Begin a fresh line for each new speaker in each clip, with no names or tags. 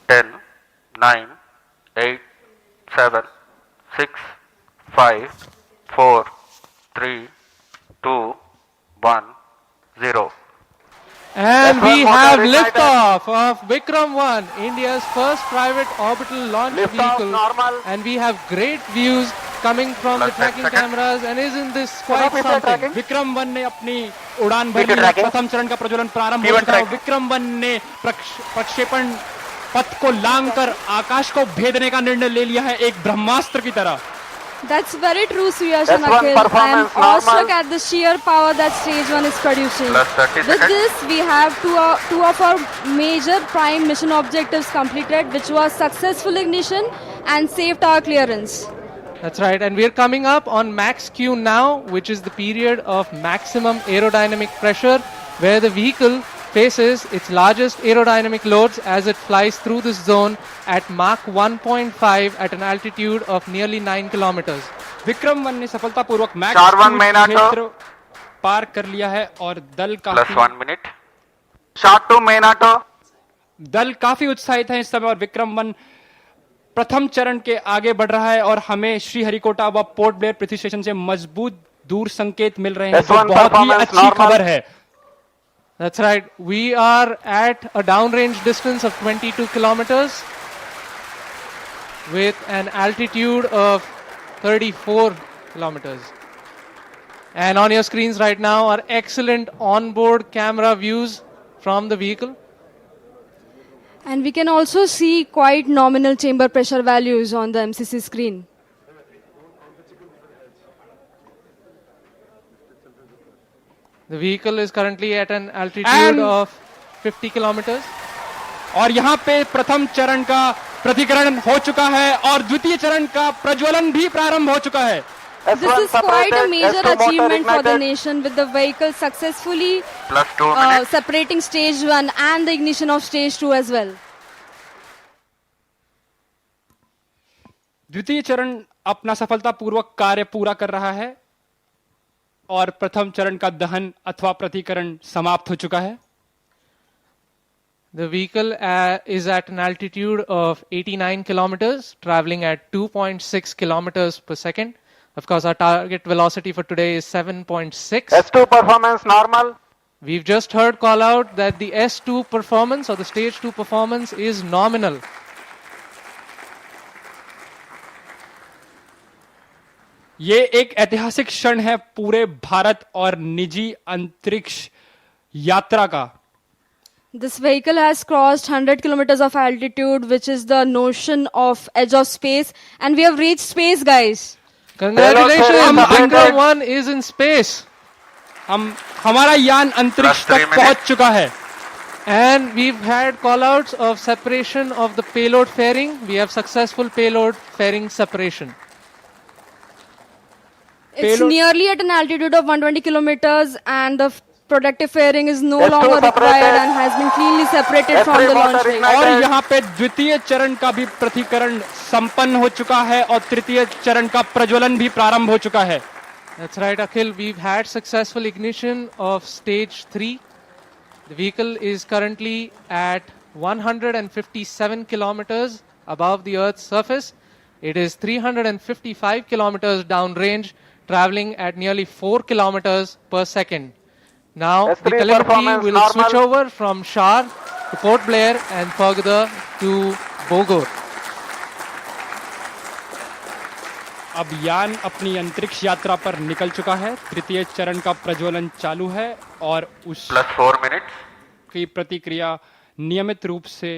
10, 9, 8, 7, 6, 5, 4, 3, 2, 1, 0.
And
F1
we
motor
have
ignited.
liftoff of Vikram 1, India's first private orbital launch
Liftoff
vehicle.
normal.
And we have great views coming from the
Plus 10
tracking
seconds.
cameras. And isn't this quite
Officer
something?
tracking.
Vikram 1 ने अपनी उड़ान भर
Speed
ली है।
tracking.
प्रथम चरण का प्रज्वलन प्रारंभ हो
Speed
चुका है।
tracking.
विक्रम 1 ने प्रक्षेपण पथ को लांघकर आकाश को भेदने का निर्णय ले लिया है, एक ब्रह्मास्त्र की तरह।
That's very true, Suyash
That's
and
one
Akhil. I am
performance normal.
awestruck at the sheer power that stage 1 is producing.
Plus 30
With
seconds.
this, we have two of our major prime mission objectives completed, which was successful ignition and safe tower clearance.
That's right. And we're coming up on max Q now, which is the period of maximum aerodynamic pressure, where the vehicle faces its largest aerodynamic loads as it flies through this zone at Mach 1.5 at an altitude of nearly 9 kilometers.
Vikram 1 ने सफलतापूर्वक max
Sharwan Minato.
क्षेत्र पार कर लिया है और
Plus 1 minute. Shot to Minato.
दल काफी उत्साहित है इस समय, और विक्रम 1 प्रथम चरण के आगे बढ़ रहा है और हमें श्रीहरिकोटा व पोर्ट ब्लेयर पृथ्वी स्टेशन से मजबूत दूर संकेत मिल रहे हैं, जो
S1
बहुत ही
performance
अच्छी
normal.
खबर है।
That's right. We are at a downrange distance of 22 kilometers with an altitude of 34 kilometers. And on your screens right now are excellent onboard camera views from the vehicle.
And we can also see quite nominal chamber pressure values on the MCC screen.
The vehicle is currently at an altitude
And-
of 50 kilometers.
और यहाँ पे प्रथम चरण का प्रतिकरण हो चुका है और द्वितीय चरण का प्रज्वलन भी प्रारंभ हो चुका है।
This
S1
is quite a
separated,
major
S2 motor
achievement for the
ignited.
nation, with the vehicle successfully
Plus 2 minutes.
separating stage 1 and the ignition of stage 2 as well.
द्वितीय चरण अपना सफलतापूर्वक कार्य पूरा कर रहा है और प्रथम चरण का दहन अथवा प्रतिकरण समाप्त हो चुका है।
The vehicle is at an altitude of 89 kilometers, traveling at 2.6 kilometers per second. Of course, our target velocity for today is 7.6.
S2 performance normal.
We've just heard call out that the S2 performance or the stage 2 performance is nominal.
ये एक ऐतिहासिक क्षण है पूरे भारत और निजी अंतरिक्ष यात्रा का।
This vehicle has crossed 100 kilometers of altitude, which is the notion of edge of space, and we have reached space, guys.
Congratulations,
Hello, sir.
Vikram 1 is in space.
हमारा यान अंतरिक्ष
Plus 3
तक पहुंच चुका है।
And we've had callouts of separation of the payload fairing. We have successful payload fairing separation.
It's
Payload-
nearly at an altitude of 120 kilometers, and the protective fairing is no
S2
longer
separated.
required and has been cleanly separated from
S3
the launch
motor
vehicle.
ignited.
और यहाँ पे द्वितीय चरण का भी प्रतिकरण संपन्न हो चुका है और तृतीय चरण का प्रज्वलन भी प्रारंभ हो चुका है।
That's right, Akhil. We've had successful ignition of stage 3. The vehicle is currently at 157 kilometers above the Earth's surface. It is 355 kilometers downrange, traveling at nearly 4 kilometers per second. Now, the
S3
telemetry
performance
will
normal.
switch over from Shar to Port Blair and further to Bogor.
अब यान अपनी अंतरिक्ष यात्रा पर निकल चुका है। तृतीय चरण का प्रज्वलन चालू है और उसकी
Plus 4 minutes.
प्रतिक्रिया नियमित रूप से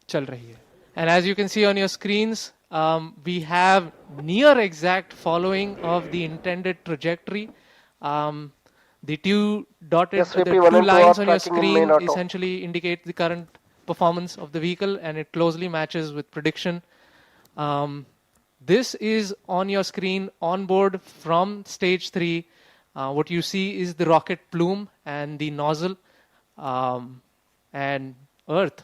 चल रही है।
And as you can see on your screens, we have near exact following of the intended trajectory. The two dotted
SVP
the two
1 and 2
lines
are
on your
tracking in
screen
main auto.
essentially indicate the current performance of the vehicle, and it closely matches with prediction. This is on your screen on board from stage 3. What you see is the rocket plume and the nozzle, and Earth,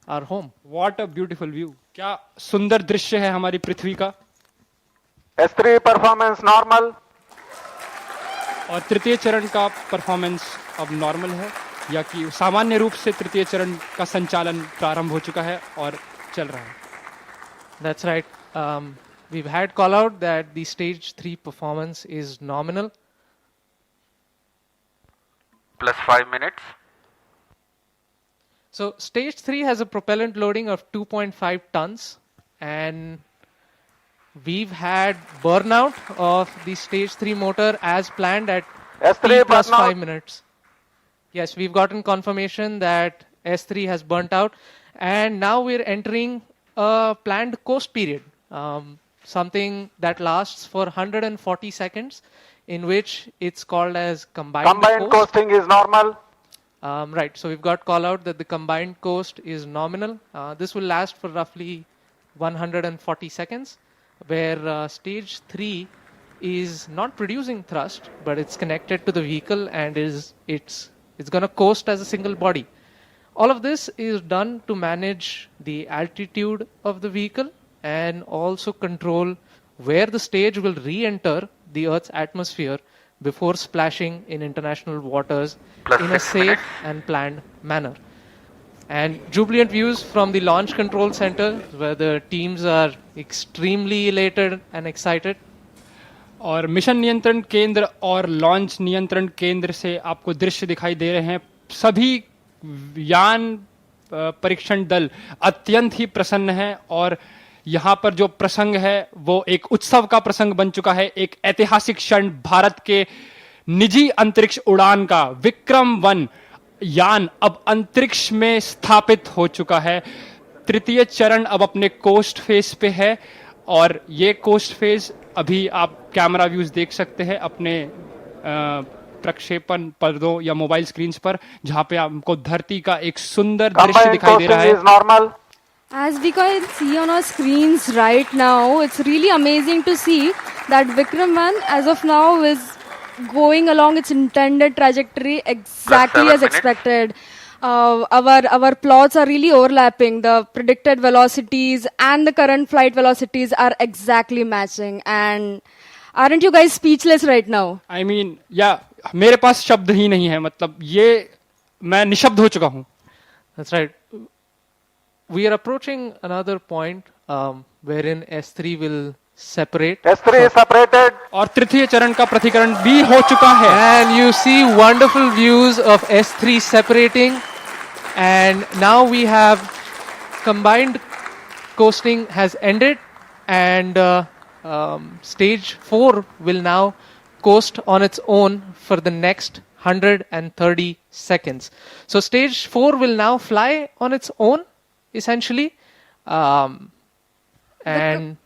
our home.
What a beautiful view! क्या सुंदर दृश्य है हमारी पृथ्वी का।
S3 performance normal.
और तृतीय चरण का परफॉर्मेंस अब नॉर्मल है। या कि सामान्य रूप से तृतीय चरण का संचालन प्रारंभ हो चुका है और चल रहा है।
That's right. We've had call out that the stage 3 performance is nominal.
plus 5 minutes.
So stage 3 has a propellant loading of 2.5 tons, and we've had burnout of the stage 3 motor as planned at
S3
T plus
burnout.
5 minutes. Yes, we've gotten confirmation that S3 has burnt out, and now we're entering a planned coast period, something that lasts for 140 seconds, in which it's called as combined coast.
Coasting is normal.
Right, so we've got call out that the combined coast is nominal. This will last for roughly 140 seconds, where stage 3 is not producing thrust, but it's connected to the vehicle and it's going to coast as a single body. All of this is done to manage the altitude of the vehicle and also control where the stage will re-enter the Earth's atmosphere before splashing in international waters
Plus
in a
6
safe
minutes.
and planned manner. And jubilant views from the launch control center, where the teams are extremely elated and excited.
और mission नियंत्रण केंद्र और launch नियंत्रण केंद्र से आपको दृश्य दिखाई दे रहे हैं। सभी यान परीक्षण दल अत्यंत ही प्रसन्न हैं और यहाँ पर जो प्रसंग है वो एक उत्सव का प्रसंग बन चुका है। एक ऐतिहासिक क्षण भारत के निजी अंतरिक्ष उड़ान का विक्रम-1 यान अब अंतरिक्ष में स्थापित हो चुका है। तृतीय चरण अब अपने कोस्ट फेज पे है और ये कोस्ट फेज अभी आप कैमरा व्यूज देख सकते हैं अपने प्रक्षेपण पर्दों या मोबाइल स्क्रीन्स पर, जहां पे आपको धरती का एक सुंदर दृश्य दिखाई दे रहा है।
As we can see on our screens right now, it's really amazing to see that Vikram-1 as of now is going along its intended trajectory exactly as expected. Our plots are really overlapping. The predicted velocities and the current flight velocities are exactly matching. And aren't you guys speechless right now?
I mean, मेरे पास शब्द ही नहीं है, मतलब ये मैं निशब्द हो चुका हूं।
That's right. We are approaching another point wherein S3 will separate.
S3 is separated.
और तृतीय चरण का प्रतिकरण भी हो चुका है।
And you see wonderful views of S3 separating. And now we have combined coasting has ended, and stage 4 will now coast on its own for the next 130 seconds. So stage 4 will now fly on its own, essentially. And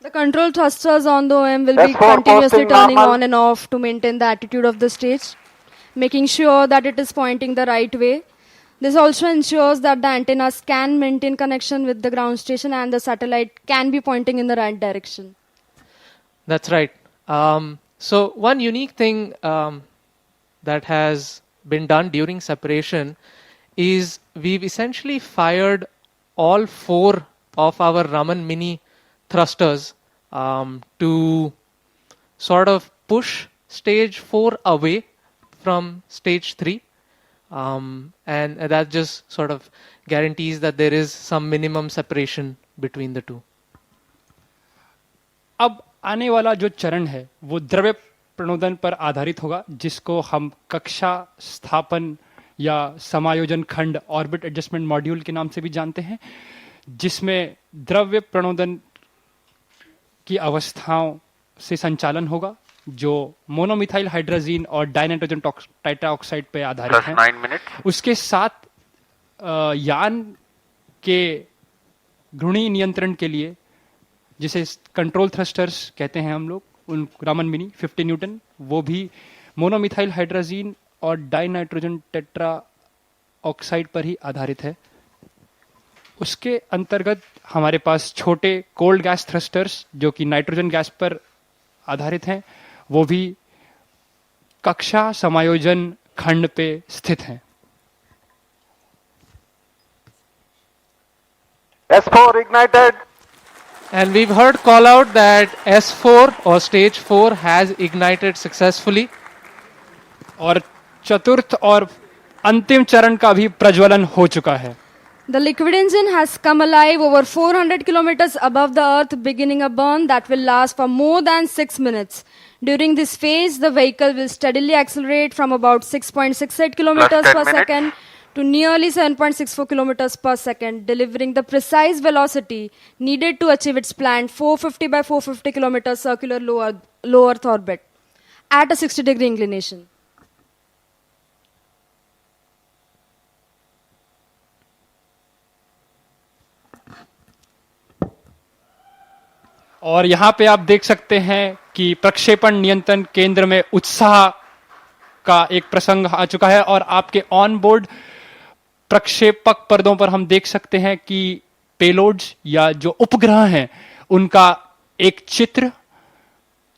The control thrusters on the OM will be
S4
continuously
posting
turning
normal.
on and off to maintain the attitude of the stage, making sure that it is pointing the right way. This also ensures that the antennas can maintain connection with the ground station and the satellite can be pointing in the right direction.
that's right. So one unique thing that has been done during separation is we've essentially fired all 4 of our Raman Mini thrusters to sort of push stage 4 away from stage 3. And that just sort of guarantees that there is some minimum separation between the two.
अब आने वाला जो चरण है वो द्रव्य प्रणोदन पर आधारित होगा, जिसको हम कक्षा स्थापन या समायोजन खंड ऑर्बिट एडजस्टमेंट मॉड्यूल के नाम से भी जानते हैं, जिसमें द्रव्य प्रणोदन की अवस्थाओं से संचालन होगा जो मोनोमिथाइल हाइड्रोजीन और डाइनाइट्रोजन टाइट्राऑक्साइड पे आधारित
Plus
है।
9 minutes.
उसके साथ यान के घूर्णी नियंत्रण के लिए, जिसे कंट्रोल थ्रस्टर्स कहते हैं हम लोग, उन रामन मिनी 50 न्यूटन, वो भी मोनोमिथाइल हाइड्रोजीन और डाइनाइट्रोजन टेट्रा ऑक्साइड पर ही आधारित है। उसके अंतर्गत हमारे पास छोटे कोल्ड गैस थ्रस्टर्स जो कि नाइट्रोजन गैस पर आधारित हैं, वो भी कक्षा समायोजन खंड पे स्थित हैं।
S4 ignited.
And we've heard call out that S4 or stage 4 has ignited successfully.
और चतुर्थ और अंतिम चरण का भी प्रज्वलन हो चुका है।
The liquid engine has come alive over 400 kilometers above the earth, beginning a burn that will last for more than 6 minutes. During this phase, the vehicle will steadily accelerate from about 6.68 kilometers
Plus 10
per
minutes.
second to nearly 7.64 kilometers per second, delivering the precise velocity needed to achieve its planned 450 by 450 kilometers circular low Earth orbit at a 60-degree inclination.
और यहाँ पे आप देख सकते हैं कि प्रक्षेपण नियंत्रण केंद्र में उत्साह का एक प्रसंग आ चुका है और आपके ऑन बोर्ड प्रक्षेपक पर्दों पर हम देख सकते हैं कि पेलोड्स या जो उपग्रह हैं उनका एक चित्र,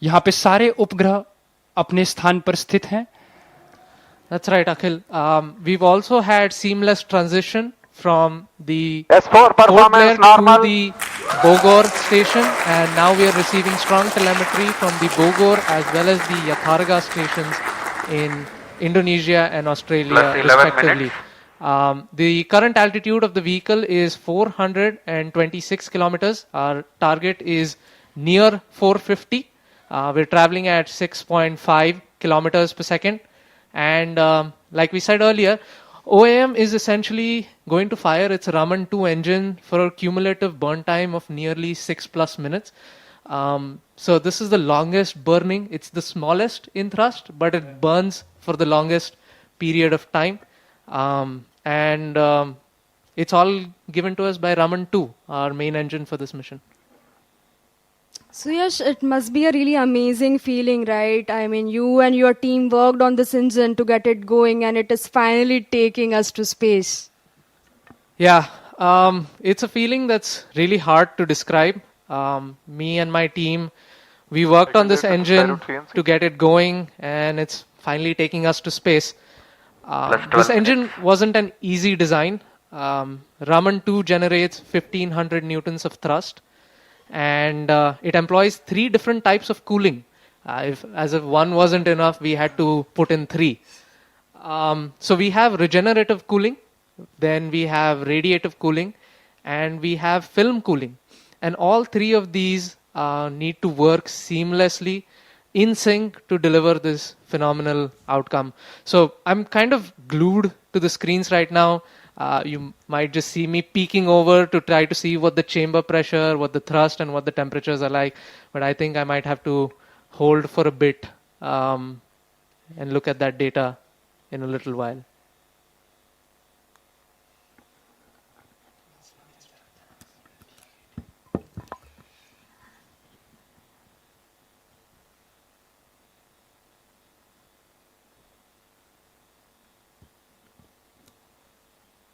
यहां पे सारे उपग्रह अपने स्थान पर स्थित हैं।
That's right, Akhil. We've also had seamless transition from the
S4
Port Blair
performance
to
normal.
the Bogor station, and now we are receiving strong telemetry from the Bogor as well as the Yatharga stations in Indonesia and Australia,
Plus 11
respectively. The current altitude of the vehicle is 426 kilometers. Our target is near 450. We're traveling at 6.5 kilometers per second. And like we said earlier, OAM is essentially going to fire its Raman 2 engine for a cumulative burn time of nearly 6+ minutes. So this is the longest burning. It's the smallest in thrust, but it burns for the longest period of time. And it's all given to us by Raman 2, our main engine for this mission.
So Yash, it must be a really amazing feeling, right? I mean, you and your team worked on this engine to get it going, and it is finally taking us to space.
Yeah, it's a feeling that's really hard to describe. Me and my team, we worked on this engine to get it going, and it's finally taking us to space. This engine wasn't an easy design. Raman 2 generates 1500 newtons of thrust, and it employs 3 different types of cooling. As if one wasn't enough, we had to put in 3. So we have regenerative cooling, then we have radiative cooling, and we have film cooling. And all 3 of these need to work seamlessly in sync to deliver this phenomenal outcome. So I'm kind of glued to the screens right now. You might just see me peeking over to try to see what the chamber pressure, what the thrust, and what the temperatures are like. But I think I might have to hold for a bit and look at that data in a little while.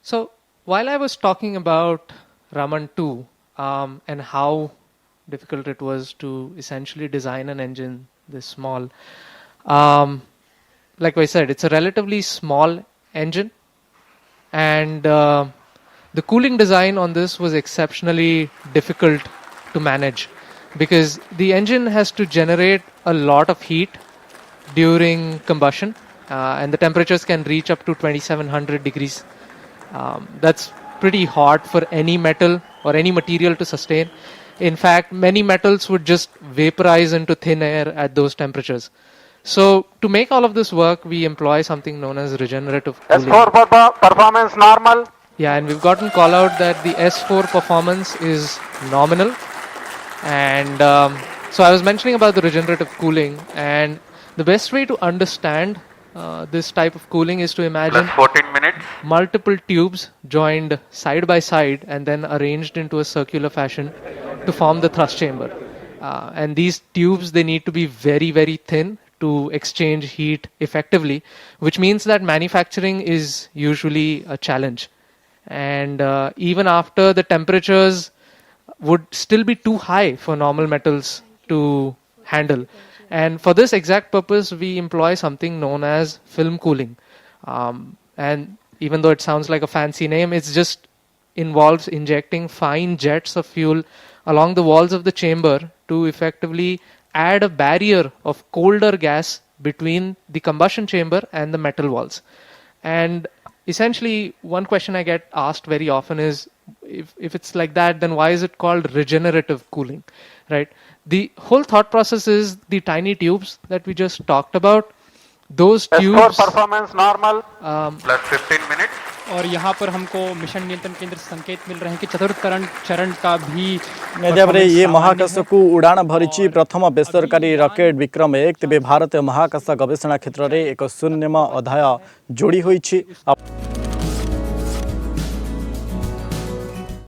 So while I was talking about Raman 2 and how difficult it was to essentially design an engine this small, like I said, it's a relatively small engine, and the cooling design on this was exceptionally difficult to manage because the engine has to generate a lot of heat during combustion, and the temperatures can reach up to 2700 degrees. That's pretty hard for any metal or any material to sustain. In fact, many metals would just vaporize into thin air at those temperatures. So to make all of this work, we employ something known as regenerative cooling.
S4 performance normal.
Yeah, and we've gotten call out that the S4 performance is nominal. And so I was mentioning about the regenerative cooling, and the best way to understand this type of cooling is to imagine
Plus 14 minutes.
multiple tubes joined side by side and then arranged into a circular fashion to form the thrust chamber. And these tubes, they need to be very, very thin to exchange heat effectively, which means that manufacturing is usually a challenge. And even after the temperatures would still be too high for normal metals to handle. And for this exact purpose, we employ something known as film cooling. And even though it sounds like a fancy name, it just involves injecting fine jets of fuel along the walls of the chamber to effectively add a barrier of colder gas between the combustion chamber and the metal walls. And essentially, one question I get asked very often is, if it's like that, then why is it called regenerative cooling, right? The whole thought process is the tiny tubes that we just talked about. Those
S4
tubes,
performance normal plus 15 minutes.
और यहाँ पर हमको mission नियंत्रण केंद्र से संकेत मिल रहे हैं कि चतुर्थ चरण का भी
मेदियाबरे ये महाकाश को उड़ाण भरी प्रथम बेसरकारी रॉकेट विक्रम 1 तेज भारतीय महाकाश गवेषणा क्षेत्र में एक शून्यम अध्याय जोड़ी होइछि।